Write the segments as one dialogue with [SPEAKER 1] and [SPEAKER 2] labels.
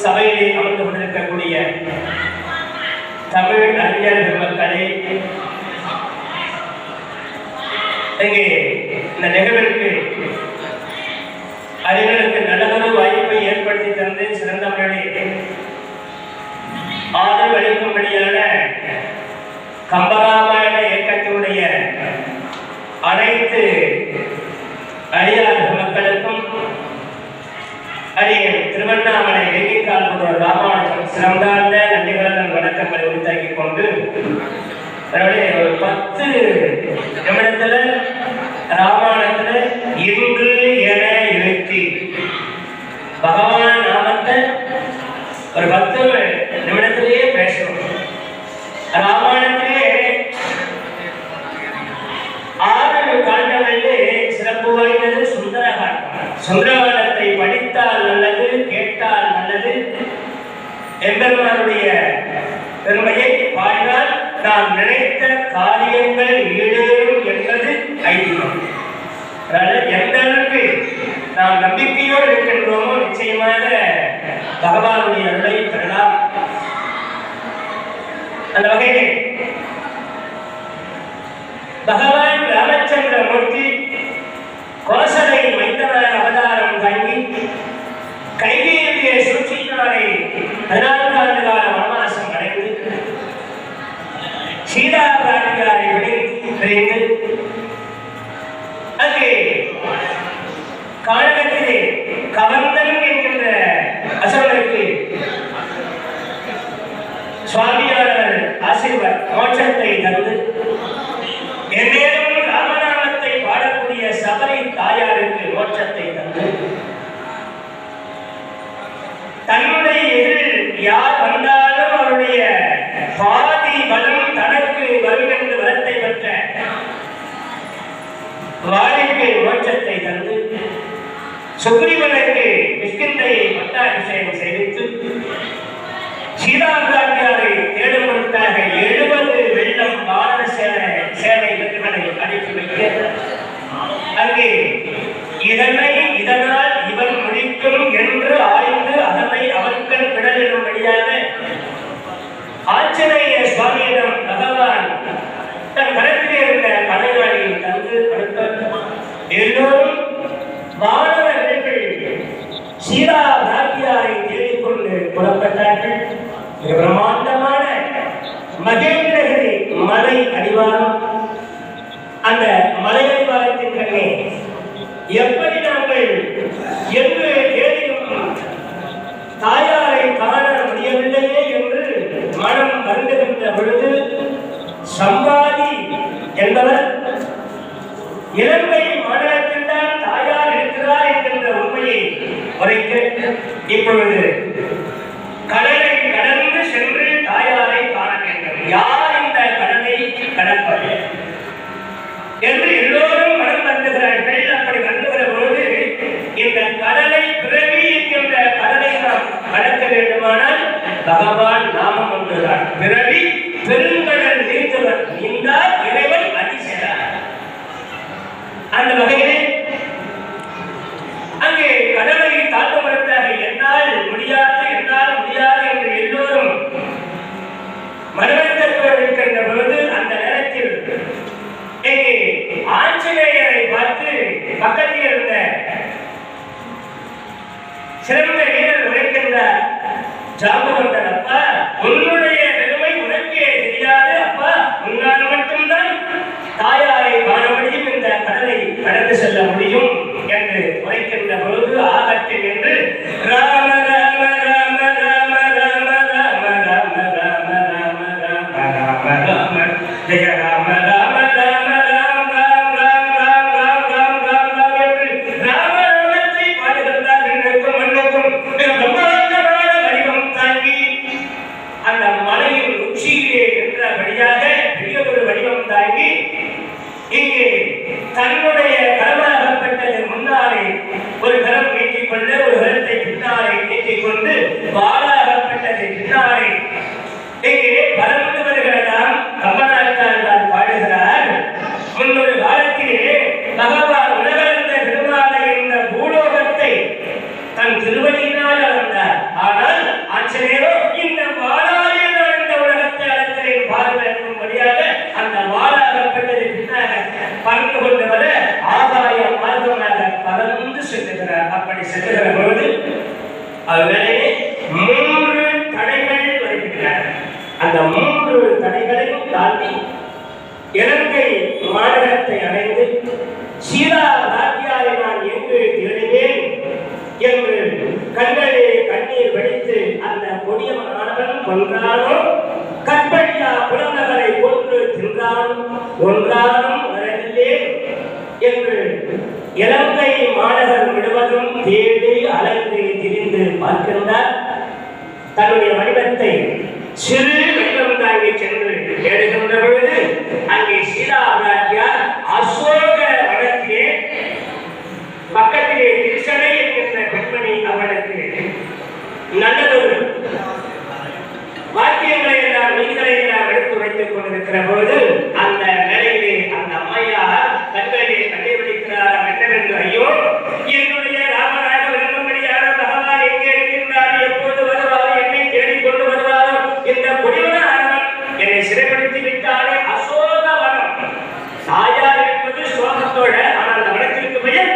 [SPEAKER 1] சபையிலே அமர்ந்து கொண்டிருக்கக்கூடிய தமிழ் அறிஞர் பெருமக்களே, இங்கே இந்த நிகழ்விற்கு அறிஞருக்கு நல்லதொரு வாய்ப்பை ஏற்படுத்தி தந்து சிறந்த முறையில் ஆதரவு அளிக்கும்படியான கம்பராமாயண இயக்கத்தினுடைய அனைத்து அறிஞர் மக்களுக்கும் திருவண்ணாமலை வெங்கிக்கால் ராமானுஜம் சிறந்தார்ந்த நன்றிகளுடன் வணக்கங்களை உரித்தாக்கிக் கொண்டு ஒரு 10 நிமிடத்துல ராமாயணத்துல இன்று என இருக்கு பகவான் நாமத்தை ஒரு 10 நிமிடத்திலேயே பேசணும். ராமாயணத்திலே 6 காண்டங்களிலே சிறப்பு வாய்ந்தது சுந்தரகாண்டம். சுந்தரகாண்டத்தை படித்தால் நல்லது, கேட்டால் நல்லது. எம்பெருமானுடைய பெருமையை பாடினால் நாம் நினைத்த காரியங்கள் ஈடேறும் என்பது ஐதீகம். எந்த அளவுக்கு நாம் நம்பிக்கையோடு இருக்கின்றோமோ நிச்சயமாக பகவானுடைய அருளை பெறலாம். அந்த வகையில் பகவான் ராமச்சந்திர மூர்த்தி கோசலை மைந்தனார் அவதாரம் தாங்கி கைகேயிய சூழ்ச்சியினாலே 14 ஆண்டு கால வனவாசம் அடைந்து சீதா பிராட்டியாரை பிரிந்து அங்கே கானகத்திலே கவர்ந்தன் என்கின்ற அசுரனுக்கு சுவாமியாளர் ஆசீர்வாத் மோட்சத்தை தந்து என்னேனும் ராமநாமத்தை பாடக்கூடிய சபரி தாயாருக்கு மோட்சத்தை தந்து தன்னுடைய எதிரில் யார் வந்தாலும் அவருடைய பாதி பலம் தனக்கு வரும் என்று வரத்தை பெற்ற வாலிக்கு மோட்சத்தை தந்து சுக்ரீவனுக்கு கிஷ்கிந்தையை பட்டாபிஷேகம் செய்வித்து சீதாபிராட்டியாரை தேடுவதற்காக 70 வெள்ளம் வானர சேனை வீரர்களை அனுப்பி வைக்க அங்கே இதனால் இவன் முடிக்கும் என்று ஆய்ந்து அதனை அவர்கள் விடலிடும்படியாக ஆஞ்சநேய சுவாமியிடம் பகவான் தன் கரத்திலே இருந்த கலைவாணியை தந்து கொடுத்தார். எல்லோரும் வானர வீரர்கள் சீதா பிராட்டியாரை தேடிக்கொண்டு புறப்பட்டார்கள். பிரம்மாண்டமான மகேந்திரகிரி மலை அடிவாரம். அந்த மலை அடிவாரத்தின் கண்ணே எப்படி நாங்கள் எங்கு தேடியும் தாயாரை காண முடியவில்லையே என்று மனம் வருந்துகின்ற பொழுது சம்பாதி என்பவர் இலங்கை மாநிலத்தில் தான் தாயார் இருக்கிறார் என்கின்ற உண்மையை உரைக்க இப்பொழுது கடலை கடந்து சென்று தாயாரை காண வேண்டும். யார் இந்த கடலை கடப்பது என்று எல்லோரும் மனம் வருந்துகிறார்கள். அப்படி வருந்துகிற பொழுது இந்த கடலை பிறவி என்கின்ற கடலை நாம் கடக்க வேண்டுமானால் பகவான் நாமம் ஒன்றுதான். பிறவி பெருங்கடல் நீந்தவர் நீந்தார் இறைவன் அதிசயர். அந்த வகையிலே அங்கே கடலை தாழ்வதற்காக என்னால் முடியாது என்று எல்லோரும் மனவருத்தத்தோடு இருக்கின்ற பொழுது அந்த நேரத்தில் இங்கே ஆஞ்சநேயரை பார்த்து பக்கத்தில் இருந்த சிறந்த வீரர் உரைக்கின்றார். ஜாம்பவந்தன், அப்பா உன்னுடைய பெருமை உனக்கே தெரியாது. அப்பா உன்னால் மட்டும்தான் தாயாரை காண முடியும், இந்த கடலை கடந்து செல்ல முடியும் என்று உரைக்கின்ற பொழுது ஆகட்டும் என்று ராம ராம ராம ராம ராம ராம ராம ராம ராம ராம ராம ராம ஜெய ராம ராம ராம ராம ராம ராம ராம ராம ராம ராம ராம என்று ராமநாமத்தை பாடுகின்றார். என்னுக்கும் மண்ணுக்கும் பிரம்மாண்டமான வடிவம் தாங்கி அந்த மலையின் உச்சியிலே நின்றபடியாக பெரியதொரு வடிவம் தாங்கி இங்கே தன்னுடைய கரமாகப்பட்டது முன்னாலே ஒரு கரம் நீட்டிக் கொண்டு ஒரு கரத்தை பின்னாலே நீட்டிக் கொண்டு வாழாகப்பட்டது பின்னாலே இங்கே பறந்து வருகிறதாம் கம்பநாட்டால் பாடுகிறார். முன்னொரு காலத்திலே பகவான் உலகளந்த பெருமாளை இந்த பூலோகத்தை தன் திருவடியினால் அளந்தார். ஆனால் ஆஞ்சநேயரோ இந்த வாழாலே நான் இந்த உலகத்தை அளக்கிறேன் பார்வையாக அந்த வாழாகப்பட்டது பின்னாக பறந்து கொண்டு வர ஆதாய மார்க்கமாக பறந்து செல்லுகிறார். அப்படி செல்லுகிற பொழுது அவர்களே 3 தடைகள் வருகின்றன. அந்த 3 தடைகளையும் தாண்டி இலங்கை மாநிலத்தை அடைந்து சீதா பிராட்டியாரை நான் எங்கு தேடினேன் என்று கண்களே கண்ணீர் வடித்து அந்த கொடியவனானவன் கொன்றானோ கற்பழியா புலநகரை கொன்று தின்றானும் ஒன்றானும் வரவில்லை என்று இலங்கை மாநகர் முழுவதும் தேடி அலைந்து திரிந்து பார்க்கின்றார். தன்னுடைய வடிவத்தை சிறு வடிவம் தாங்கி சென்று தேடுகின்ற பொழுது அங்கே சீதா பிராட்டியார் அசோக வனத்திலே பக்கத்திலே திருசடை என்கின்ற பெண்மணி அவளுக்கு நல்லதொரு வாக்கியங்களை எல்லாம் நீதிகளை எல்லாம் எடுத்து வைத்துக் கொண்டிருக்கிற பொழுது அந்த நிலையிலே அந்த அம்மையார் தங்களை கண்டுபிடிக்கிறார். என்னவென்று, ஐயோ என்னுடைய ராமராக விரும்பும்படியான பகவான் எங்கே இருக்கின்றார், எப்போது வருவார், என்னை தேடிக்கொண்டு வருவாரோ, இந்த கொடிவன ஆனவன் என்னை சிறைப்படுத்தி விட்டாலே அசோகவனம். தாயார் என்பது சோகத்தோட, ஆனால் அந்த வனத்திற்கு பெயர்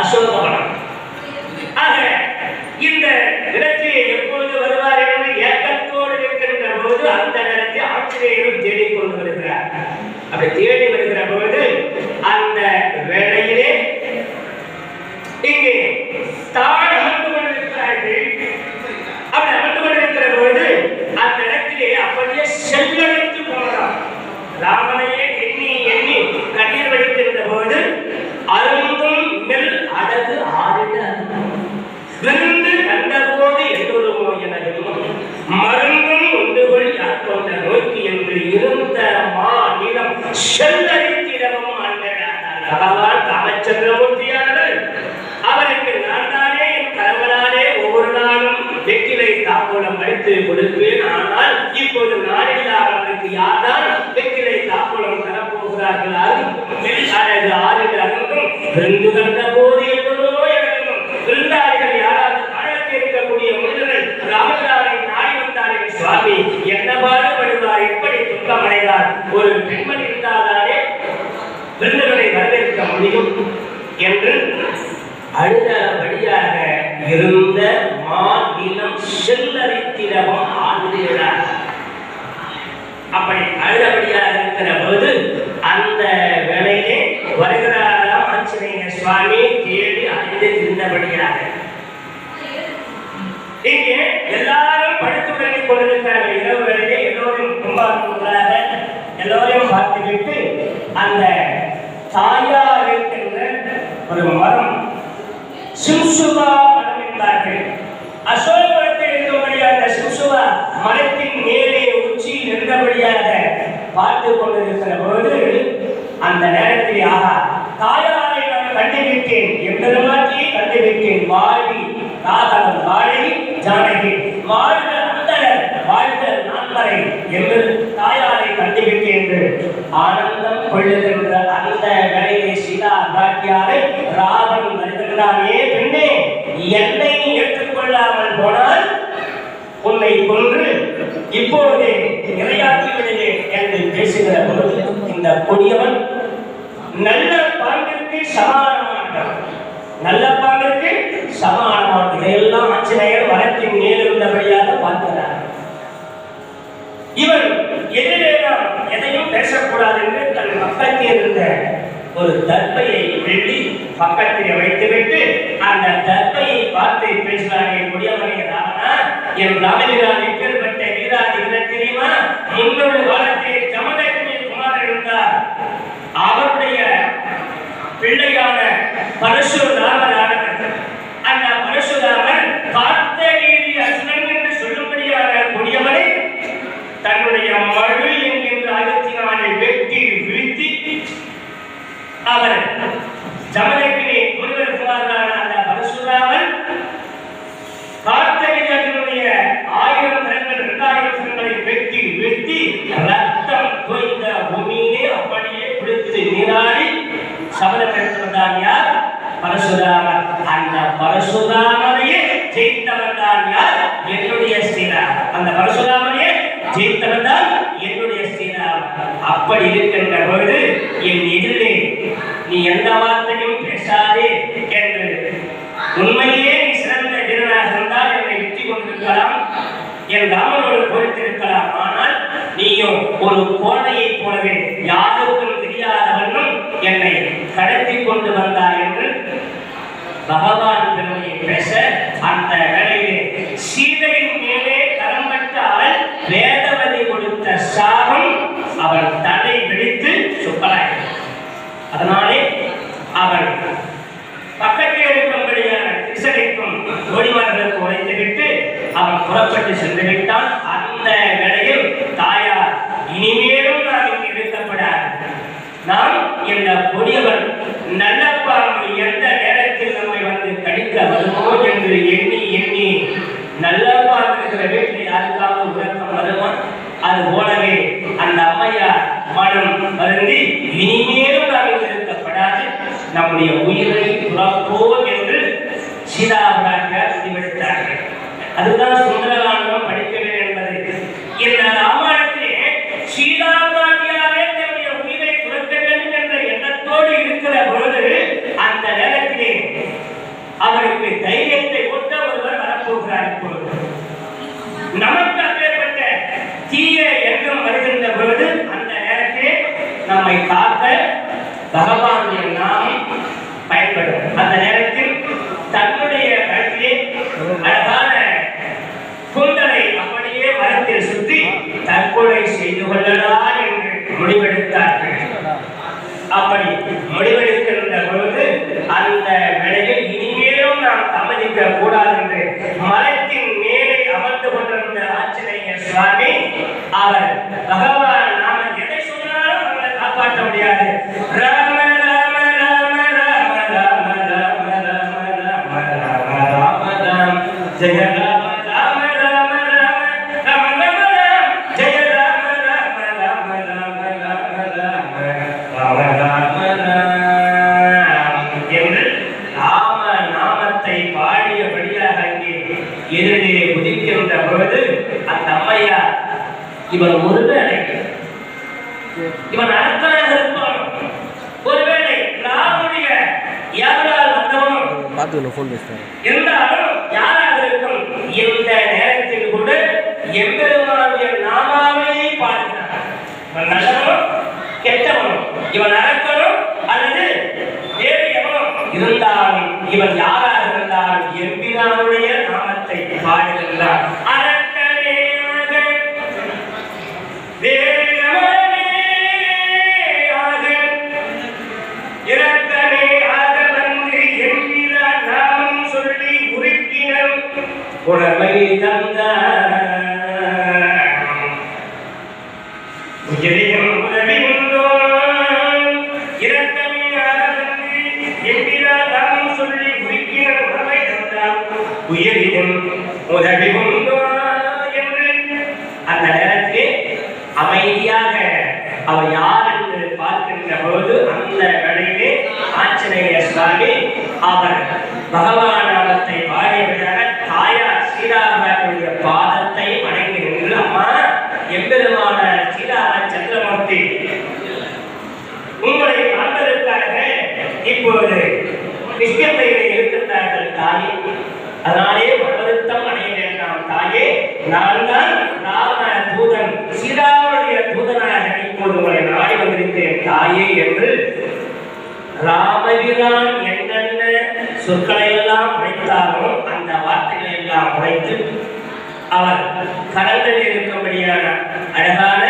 [SPEAKER 1] அசோகவனம். ஆக இந்த இடத்திலே எப்பொழுது வருவார் என்று ஏக்கத்தோடு இருக்கின்ற போது அந்த நேரத்தை ஆஞ்சநேயரும் தேடிக்கொண்டு வருகிறார். அப்படி தேடி வருகிற பொழுது அந்த வேளையிலே இங்கே தான் அமர்ந்து கொண்டிருக்கிறார்கள். அப்படி அமர்ந்து கொண்டிருக்கிற பொழுது அந்த இடத்திலே அப்படியே செல்லடைத்து போகிறார். ராமனையே எண்ணி எண்ணி கண்ணீர் வடித்திருந்த போது அருந்தும் நெல் அடகு ஆறிட விருந்து கண்டபோது எல்லோருமோ என மருந்தும் ஒன்றுகள் யார் கொண்ட நோக்கி என்று இருந்த மாநிலம் செல்லடித்திடமும் பகவான் காமச்சந்திரமூர்த்தியானவர் அவருக்கு நான் தானே என் கணவனாலே ஒவ்வொரு நாளும் வெற்றிலை தாம்பூலம் அளித்து பறித்து கொடுப்பேன். ஆனால் இப்போது நாளில்லாதவர்களுக்கு யார்தான் வெற்றிலை தாக்குளம் தரப்போகிறார்கள்? ஆறில் அருந்தும் ரெண்டு கண்ட போது என்பதோ எனக்கும் விருந்தாளிகள் யாராவது காலத்தில் இருக்கக்கூடிய மனிதர்கள் ராமதாரை நாடி வந்தார்கள். சுவாமி என்ன பாடுபடுவார், எப்படி துன்பம் அடைந்தார்? ஒரு பெண்மணி இருந்தால்தானே விருந்துகளை வரவேற்க முடியும் என்று அழுதபடியாக இருந்த மாநிலம் செல்லரித்திரமும் ஆண்டுகிறார். அப்படி அழுதபடியாக இருக்கிற போது அந்த வேளையிலே வருகிறாராம் ஆஞ்சநேய சுவாமி தேடி அடைந்து இருந்தபடியாக. இங்கே எல்லாரும் படுத்து உறங்கிக் கொண்டிருக்கிறார்கள். இரவு வேளையிலே எல்லோரும் கும்பாக எல்லோரையும் பார்த்துவிட்டு அந்த தாயார் இருக்கின்ற ஒரு மரம் சிம்சுவா மரம் என்பார்கள். அசோகத்தில் இருக்கபடியாக சிம்சுவா மரத்தின் மேலே உச்சி நின்றபடியாக பார்த்து கொண்டிருக்கிற போது அந்த நேரத்தில் ஆகா தாயாரை நான் கண்டுவிட்டேன், எம்பெருமாட்டியை கண்டுவிட்டேன், வாழி ராகவன் வாழி ஜானகி வாழ்க அந்தரர் வாழ்க நான்மறை என்று தாயாரை கண்டுவிட்டேன் என்று ஆனந்தம் கொள்ளுகின்ற அந்த வேளையிலே சீதா பிராட்டியாரை ராவன் வருகின்றானே, பெண்ணே என்னை ஏற்றுக்கொள்ளாமல் போனால் உன்னை கொன்று இப்போதே இரையாக்கி விடுவேன் என்று பேசுகிற பொழுது இந்த கொடியவன் நல்ல பாங்கிற்கு சமானமானவன், நல்ல பாங்கிற்கு சமானமான இதையெல்லாம் ஆஞ்சநேயர் மரத்தின் மேலிருந்தபடியாக பார்க்கிறார். இவன் எதிரே எதையும் பேசக்கூடாது என்று தன் பக்கத்தில் இருந்த ஒரு தர்பையை வெள்ளி பக்கத்தில் வைத்துவிட்டு அந்த தர்பையை பார்த்து பேசுகிறாரே, கொடியவனே ராமனா, என் ராமபிரான் எப்பேற்பட்ட வீராதி வீரர் தெரியுமா? முன்னொரு காலத்தில் ஜமதக்னி குமாரன் இருந்தார். அவருடைய பிள்ளையான பரசுராமர், அந்த பரசுராமர் கார்த்தகீரி அசுரன் என்று சொல்லும்படியான கொடியவனை தன்னுடைய மழு என்கின்ற ஆயுதத்தினாலே வெட்டி வீழ்த்தி அவர் ஜமதக்னி முனிவர் குமாரனான அந்த பரசுராமன் கார்த்தகீரியனுடைய 1000 கரங்கள் 2000 கரங்களை வெட்டி வீழ்த்தி ரத்தம் தோய்ந்த பூமியிலே அப்படியே குளித்து நீராடி சபதம் எடுத்தவர்தான் யார்? பரசுராமர். அந்த பரசுராமனையே ஜெயித்தவர் தான் யார்? என்னுடைய ஸ்ரீராமர். அந்த பரசுராமனையே ஜெயித்தவர் தான் என்னுடைய ஸ்ரீராமர். அப்படி இருக்கின்ற பொழுது என் எதிரே நீ எந்த வார்த்தையும் பேசாதே என்று, உண்மையிலே நீ சிறந்த வீரனாக இருந்தால் என்னை வெற்றி கொண்டிருக்கலாம், என் ராமனோடு பொறுத்திருக்கலாம். ஆனால் நீயும் ஒரு கோடையை போலவே யாருக்கும் தெரியாதவனும் என்னை கடத்தி கொண்டு வந்தார் என்று பகவான் பெருமையை பேச அந்த வேளையிலே சீதையின் மேலே கரம்பட்டால் வேதவதி கொடுத்த சாபம் அவள் தலை வெடித்து சுப்பலாய். அதனாலே அவள் பக்கத்தில் இருக்கும்படியான திசைக்கும் ஓடிவார்களுக்கு உழைத்துவிட்டு அவன் புறப்பட்டு சென்று விட்டான். அந்த வேளையில் தாயார் இனிமேலும் நாம் இங்கு இருக்கப்படாது, நாம் இந்த கொடியவன் நல்ல பாம்பு எந்த நேரத்தில் நம்மை வந்து கடிக்க வருமோ என்று எண்ணி எண்ணி நல்ல பாம்பு இருக்கிற வீட்டில் யாருக்காக உறக்கம் வருவான். அது போலவே அந்த அம்மையார் மனம் வருந்தி இனிமேலும் நாம் இங்கு இருக்கப்படாது, நம்முடைய உயிரை துறப்போம் என்று சீதாபிராட்டியார் முடிவெடுத்தார்கள். அதுதான் சுந்தரகாண்டம் படிக்க வேண்டும் என்பது. இந்த ராமாயணத்திலே சீதாபிராட்டியாரே தன்னுடைய உயிரை துறக்க வேண்டும் என்ற எண்ணத்தோடு இருக்கிற பொழுது அந்த நேரத்திலே அவருக்கு தைரியத்தை ஒட்ட ஒருவர் வரப்போகிறார். இப்பொழுது நமக்கு அப்பேற்பட்ட தீய எண்ணம் வருகின்ற பொழுது அந்த நேரத்திலே நம்மை காக்க பகவானுடைய நாமம் பயன்படும். அந்த நேரத்தில் தன்னுடைய கழுத்திலே அழகான கூந்தலை அப்படியே மரத்தில் சுற்றி தற்கொலை செய்து கொள்ளலாம் என்று முடிவெடுத்தார்கள். அப்படி முடிவெடுக்கின்ற பொழுது அந்த வேளையில் இனிமேலும் நாம் தாமதிக்க கூடாது என்று மரத்தின் மேலே அமர்ந்து கொண்டிருந்த ஆஞ்சநேய சுவாமி அவர் பகவான் நாம எதை சொன்னாலும் அவரை காப்பாற்ற முடியாது. ராம ராம ராம ராம ராம ராம ராம ராம ராம ராம ராம ஜெய ராம ராம ராம ராம அம்மையா இவன் ஒருவேளை இவன் அரசனாக இருப்பான். ஒருவேளை ராமுடைய யாரால் வந்தவன் இருந்தாலும் யாராக இருக்கும். இந்த நேரத்தில் கூட எம்பெருமானுடைய நாமாவையே பாடுகிறான். இவன் நல்லவனும் கெட்டவனும், இவன் அரக்கனும் அல்லது தேவியவனும் இருந்தாலும் இவன் யாராக இருந்தாலும் எம்பிரானுடைய நாமத்தை பாடுகின்றான். உணவை தந்த உயிரியும் உதவி உண்டோ இரக்கமே ஆதரந்து எம்பிரான் நாமம் சொல்லி உருக்கின உணவை தந்தான் உயிரியும் உதவி உண்டோ என்று அந்த நேரத்திலே அமைதியாக அவர் யார் என்று பார்க்கின்ற போது அந்த வேளையிலே ஆஞ்சநேய சுவாமி அவர் பகவான் நாமத்தை பாடியவராக தாயார் சீதாராமனுடைய பாதத்தை வணங்கி நின்று, அம்மா எம்பெருமான சீதாராம சந்திரமூர்த்தி உங்களை காண்பதற்காக இப்போது கிருஷ்ணத்தையிலே இருக்கின்றார்கள் தாயே, அதனாலே வருத்தம் அடைய வேண்டாம் தாயே, நான் தான் ராம தூதன் சீதாவுடைய தூதனாக இப்போது உங்களை நாடி வந்திருக்கிறேன் தாயே என்று ராமபிரான் என்னென்ன சொற்களை எல்லாம் உரைத்தாலும் அந்த வார்த்தைகளை எல்லாம் உரைத்து அவர் கடலில் இருக்கும்படியான அழகான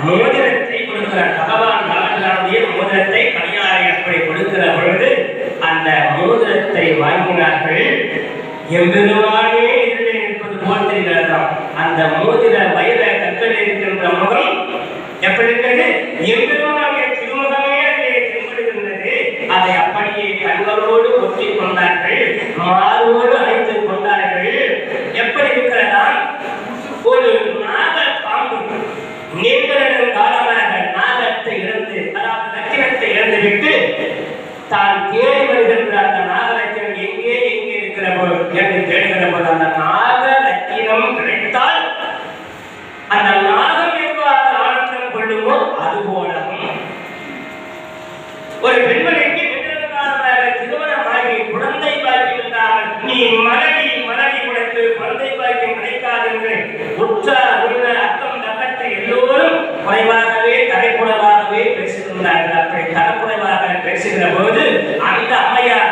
[SPEAKER 1] மோதிரத்தை கொடுக்கிறார். பகவான் ராமபிரானுடைய மோதிரத்தை பணியாரை அப்படி கொடுக்கிற பொழுது அந்த மோதிரத்தை வாங்கினார்கள். எம்பெருமானே இதில் இருப்பது போல் தெரிகிறதாம். அந்த மோதிர வைர கற்கள் இருக்கின்ற முகம் எப்படி இருக்கிறது? எம்பெருமானுடைய திருமுகமே அதிலே தென்படுகின்றது. அதை அப்படியே கண்களோடு ஒற்றிக் கொண்டார்கள், மாறுவோடு அழைத்துக் கொண்டார்கள். எப்படி இருக்கிறதா? ஒரு நாக பாம்பு நீண்ட காலமாக நாகத்தை இழந்து, அதாவது லட்சணத்தை இழந்துவிட்டு தான் தேடி வருகின்ற அந்த நாகலட்சணம் எங்கே இருக்கிற போது என்று தேடுகிற போது அந்த நாக லட்சணம் கிடைத்தால் அந்த நாகம் எவ்வாறு ஆனந்தம் கொள்ளுமோ அதுபோலவும் ஒரு பெண்மணிக்கு திருமணமாகி குழந்தை பாக்கிவிட்டால் நீ மலடி உனக்கு குழந்தை பாக்கியம் கிடைக்காது என்று உற்றார் உள்ள அக்கம் தக்கத்தை எல்லோரும் குறைவாகவே தலைக்குறைவாகவே பேசுகின்றார்கள். அப்படி தலைக்குறைவாக பேசுகிற போது அந்த அம்மையார்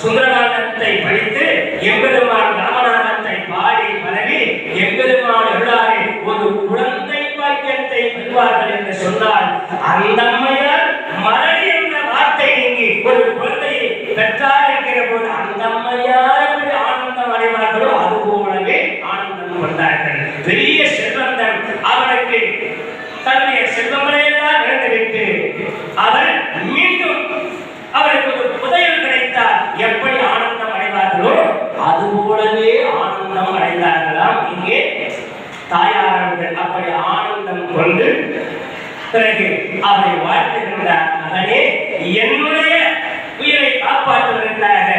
[SPEAKER 1] சுந்தரநாதத்தை படித்து எம்பெருமான் ராமநாதத்தை பாடி பரவி எம்பெருமான் எவ்வளாரே ஒரு குழந்தை பாக்கியத்தை பெறுவார்கள் என்று சொன்னால் அந்த அம்மையார் மலடி என்ற வார்த்தை நீங்கி ஒரு குழந்தையை பெற்றார் என்கிற போது அந்த அம்மையார் எப்படி ஆனந்தம் அடைவார்களோ அது போலவே ஆனந்தம் கொண்டார்கள். பெரிய செல்வந்தன் அவனுக்கு தன்னுடைய செல்வங்களையெல்லாம் இழந்துவிட்டு அவர் மீண்டும் அவருக்கு ஒரு புதையல் கிடைத்தார். எப்படி ஆனந்தம் அடைவார்களோ அது போலவே ஆனந்தம் அடைந்தார்களாம் இங்கே தாயாரவர்கள். அப்படி ஆனந்தம் கொண்டு பிறகு அவரை வாழ்த்துகின்றார். மகனே, என்னுடைய உயிரை காப்பாற்றுவதற்காக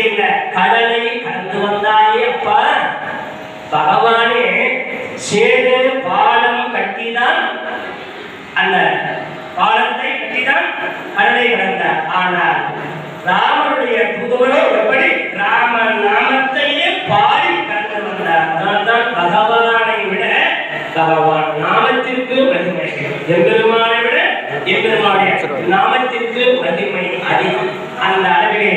[SPEAKER 1] இந்த கடலை கடந்து வந்தாயே அப்பா. பகவானே சேது பாலம் கட்டிதான், அந்த பாலத்தை கட்டிதான் கடலை கடந்தார். ஆனால் ராமனுடைய புதுவரோ எப்படி ராம நாமத்தையே பாடி கடந்து வந்தார். அதனால்தான் பகவானை விட பகவான் நாமத்திற்கு மகிமை, எம்பெருமானை விட எம்பெருமானுடைய நாமத்திற்கு மகிமை அதிகம். அந்த அளவிலே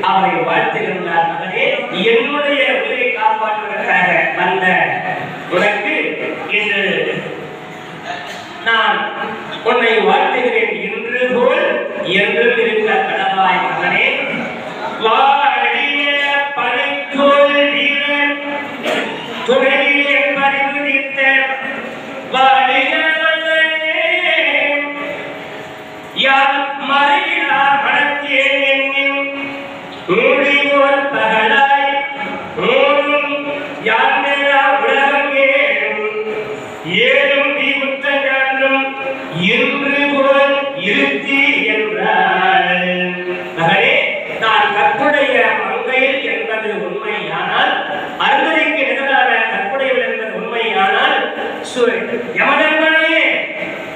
[SPEAKER 1] அவரை வாழ்த்துகின்றார். மகனே, என்னுடைய உயிரை காப்பாற்றுவதற்காக வந்த உனக்கு இன்று நான் உன்னை வாழ்த்துகிறேன். இன்று போல் என்றும் இருக்க கடவாய் மகனே. வாழிய படைத்தோல் வீரன் துணையிலே பறிவுதித்த வாழிய யார் மறையிலா மனத்தேன் என்னும் மூடியோர் பகலாய் மூடும் யாந்தரா உலகம் ஏழும் தீவுத்தம் இன்று போல் இருத்தி என்றார். மகனே, நான் கற்புடைய மங்கையில் என்பது உண்மையானால், அருந்ததிக்கு நிகரான கற்புடையவள் என்பது உண்மையானால், யமதர்மனையே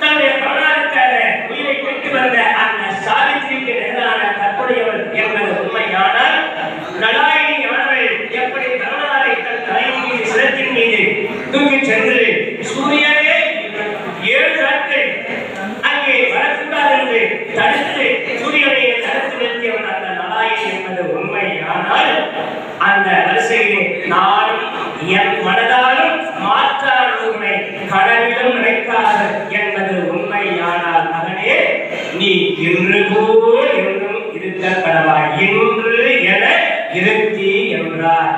[SPEAKER 1] தன்னுடைய கவனாருக்காக உயிரை பெற்று வந்த அந்த சாவித்திரிக்கு எதிரான தற்புடையவர் என்பது உண்மையானால் நலாயினி அவர்கள் எப்படி கவனாரை தன் தலையின் மீது சிரத்தின் மீது தூக்கி சென்று சூரியனே 7 நாட்கள் அங்கே வரக்கூடாது என்று தடுத்து சூரியனை தடுத்து நிறுத்தியவன் அந்த நலாயினி என்பது உண்மையானால் அந்த வரிசையிலே நானும் என் மனதாலும் மாற்றான உண்மை கடவிலும் நினைக்காது என்பது உண்மையானால் மகனே நீ இன்று போல் என்றும் இருக்க கடவாய் இன்று என இருத்தி என்றார்.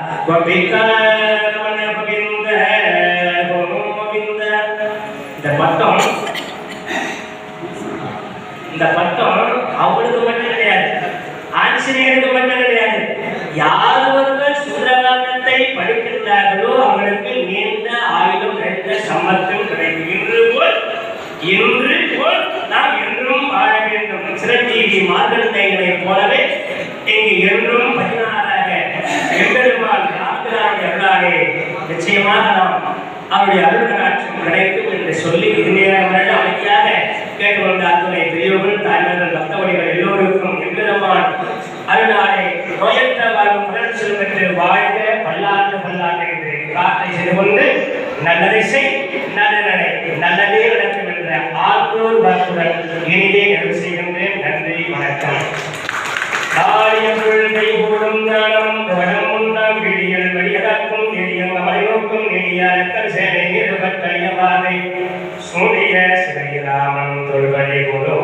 [SPEAKER 1] இந்த பட்டம் அவளுக்கு மட்டும் கிடையாது, ஆஞ்சநேயருக்கு மட்டும் கிடையாது. யார் ஒருவர் சுந்தரகாண்டத்தை படிக்கின்றார்களோ அவர்களுக்கு நீண்ட ஆயுளும் நிறைந்த சம்பத்தும் கிடைக்கும். இன்று போல் நாம் என்றும் வாழ வேண்டும். சிரஞ்சீவி மார்க்கண்டைகளை போலவே இங்கு என்றும் 16ஆக எம்பெருமான் அருளாலே நிச்சயமாக நாம் அவருடைய அருள்கராட்சியம் கிடைக்கும் என்று சொல்லி இது நேரம் அமைதியாக கேட்டுக்கொண்ட அத்துணை பெரியோர்கள் தாய்மார்கள் பக்தவடிகள் எல்லோருக்கும் எம்பெருமான் அருளாலே நோயற்ற வாழும் புகழ் செல்வம் என்று வாழ்க பல்லாண்டு பல்லாண்டு என்று பிரார்த்தனை செய்து கொண்டு நல்லதை செய் நல்லதை நல்லதே நடக்கும் என்ற ஆற்றோர் வாக்குடன் இனிதே நிறைவு செய்கின்றேன். நன்றி, வணக்கம். தாரியங்கள் கைகூடும் ஞானம் வடம் உண்டாம் விடியல் வடியதாக்கும் நெடியம் அமலைநோக்கும் நெடியாரக்கல் சேலை நிறுவற்றையவாதை சூரிய சிறையிராமன் தொல்வழி குரு